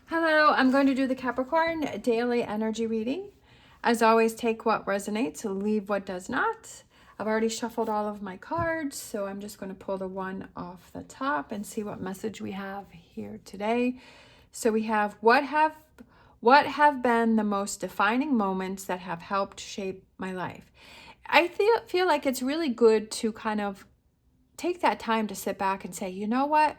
Hello, I'm going to do the Capricorn daily energy reading. As always, take what resonates, leave what does not. I've already shuffled all of my cards, so I'm just going to pull the one off the top and see what message we have here today. So we have what have been the most defining moments that have helped shape my life. I feel like it's really good to kind of take that time to sit back and say, you know what?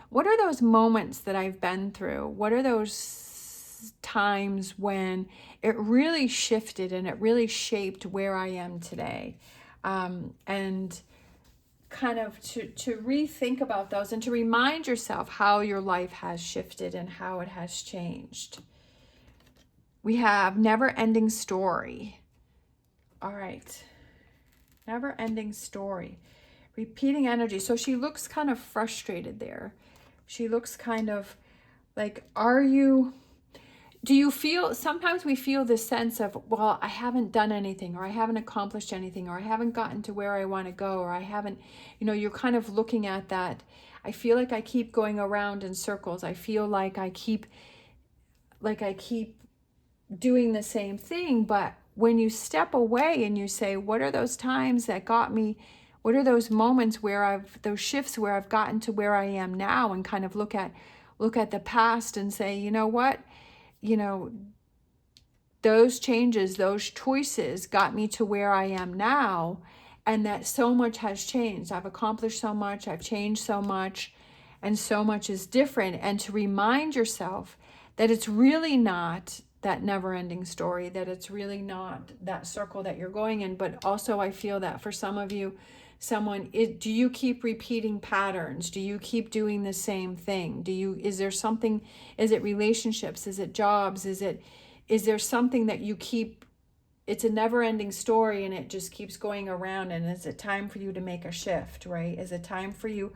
What are those moments that I've been through? What are those times when it really shifted and it really shaped where I am today? And kind of to rethink about those and to remind yourself how your life has shifted and how it has changed. We have never-ending story. All right. Never-ending story. Repeating energy. So she looks kind of frustrated there. She looks kind of like, do you feel, sometimes we feel this sense of, well, I haven't done anything, or I haven't accomplished anything, or I haven't gotten to where I want to go, or I haven't, you're kind of looking at that. I feel like I keep going around in circles. I feel like I keep doing the same thing. But when you step away and you say, what are those times that got me? What are those moments where those shifts where I've gotten to where I am now, and kind of look at the past and say, you know what, those changes, those choices got me to where I am now, and that so much has changed. I've accomplished so much, I've changed so much, and so much is different. And to remind yourself that it's really not that never-ending story, that it's really not that circle that you're going in. But also I feel that for some of you, do you keep repeating patterns? Do you keep doing the same thing? Is there something, is it relationships? Is it jobs? Is there something that you keep, it's a never-ending story and it just keeps going around? And is it time for you to make a shift, right? Is it time for you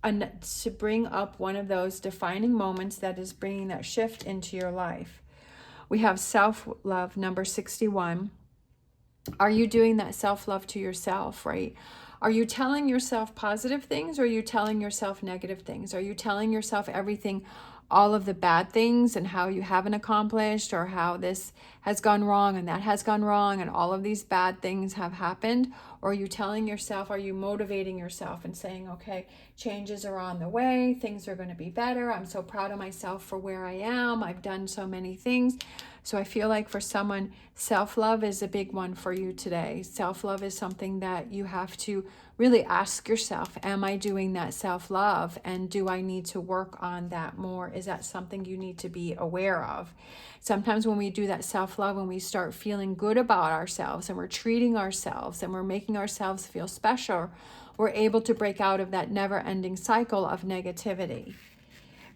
to bring up one of those defining moments that is bringing that shift into your life? We have self-love, number 61. Are you doing that self-love to yourself, right? Are you telling yourself positive things, or are you telling yourself negative things? Are you telling yourself everything, all of the bad things and how you haven't accomplished, or how this has gone wrong and that has gone wrong and all of these bad things have happened? Or are you telling yourself, are you motivating yourself and saying, okay, changes are on the way, things are going to be better, I'm so proud of myself for where I am, I've done so many things. So I feel like for someone, self-love is a big one for you today. Self-love is something that you have to really ask yourself, am I doing that self-love? And do I need to work on that more? Is that something you need to be aware of? Sometimes when we do that self-love, when we start feeling good about ourselves and we're treating ourselves and we're making ourselves feel special, we're able to break out of that never-ending cycle of negativity.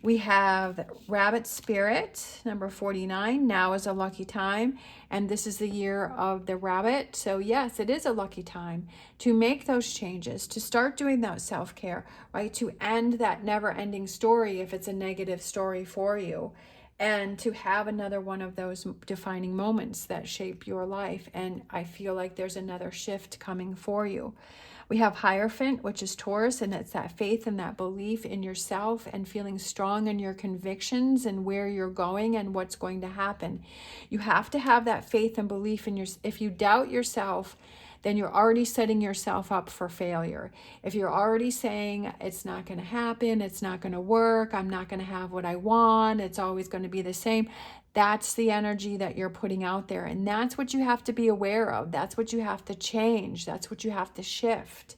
We have Rabbit Spirit, number 49. Now is a lucky time. And this is the year of the rabbit. So yes, it is a lucky time to make those changes, to start doing that self-care, right? To end that never-ending story if it's a negative story for you. And to have another one of those defining moments that shape your life. And I feel like there's another shift coming for you. We have Hierophant, which is Taurus, and it's that faith and that belief in yourself and feeling strong in your convictions and where you're going and what's going to happen. You have to have that faith and belief in if you doubt yourself, then you're already setting yourself up for failure. If you're already saying it's not going to happen, it's not going to work, I'm not going to have what I want, it's always going to be the same, that's the energy that you're putting out there. And that's what you have to be aware of. That's what you have to change. That's what you have to shift,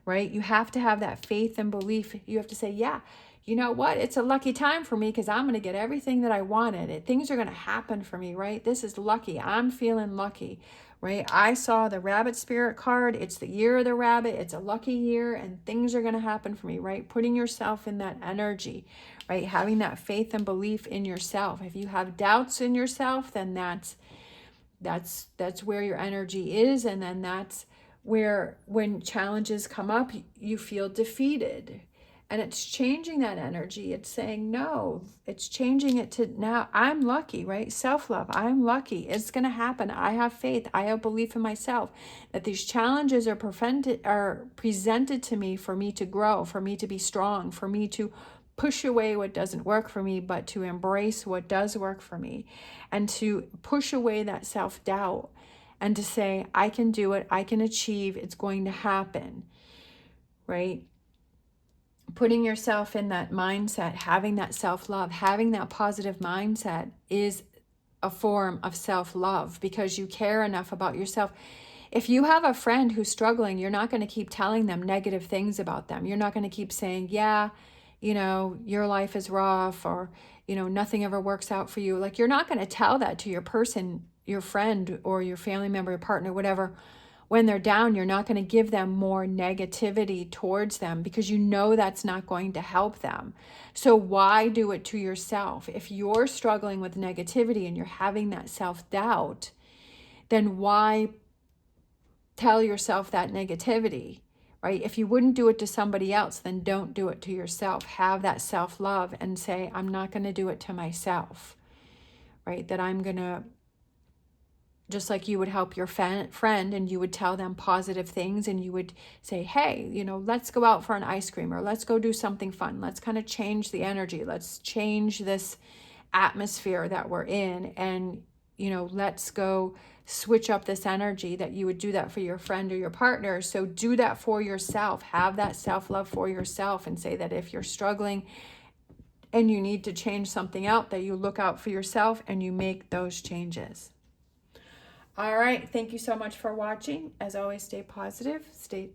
right? You have to have that faith and belief. You have to say, yeah, you know what? It's a lucky time for me because I'm going to get everything that I wanted. Things are going to happen for me, right? This is lucky. I'm feeling lucky, right? I saw the Rabbit Spirit card. It's the year of the rabbit. It's a lucky year and things are going to happen for me, right? Putting yourself in that energy, right? Having that faith and belief in yourself. If you have doubts in yourself, then that's where your energy is. And then that's where, when challenges come up, you feel defeated. And it's changing that energy. It's saying, no, it's changing it to now I'm lucky, right? Self-love, I'm lucky. It's going to happen. I have faith. I have belief in myself that these challenges are presented to me for me to grow, for me to be strong, for me to push away what doesn't work for me, but to embrace what does work for me, and to push away that self-doubt and to say, I can do it, I can achieve, it's going to happen, right? Putting yourself in that mindset, having that self-love, having that positive mindset is a form of self-love, because you care enough about yourself. If you have a friend who's struggling, you're not going to keep telling them negative things about them. You're not going to keep saying, yeah, you know, your life is rough, or, you know, nothing ever works out for you. Like, you're not going to tell that to your person, your friend or your family member, your partner, whatever. When they're down, you're not going to give them more negativity towards them, because you know that's not going to help them. So why do it to yourself? If you're struggling with negativity and you're having that self-doubt, then why tell yourself that negativity, right? If you wouldn't do it to somebody else, then don't do it to yourself. Have that self-love and say, I'm not going to do it to myself, right? That I'm going to, just like you would help your friend and you would tell them positive things, and you would say, hey, you know, let's go out for an ice cream, or let's go do something fun. Let's kind of change the energy. Let's change this atmosphere that we're in, and, you know, let's go switch up this energy. That you would do that for your friend or your partner. So do that for yourself. Have that self-love for yourself, and say that if you're struggling and you need to change something out, that you look out for yourself and you make those changes. All right. Thank you so much for watching. As always, stay positive, stay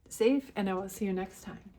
safe, and I will see you next time.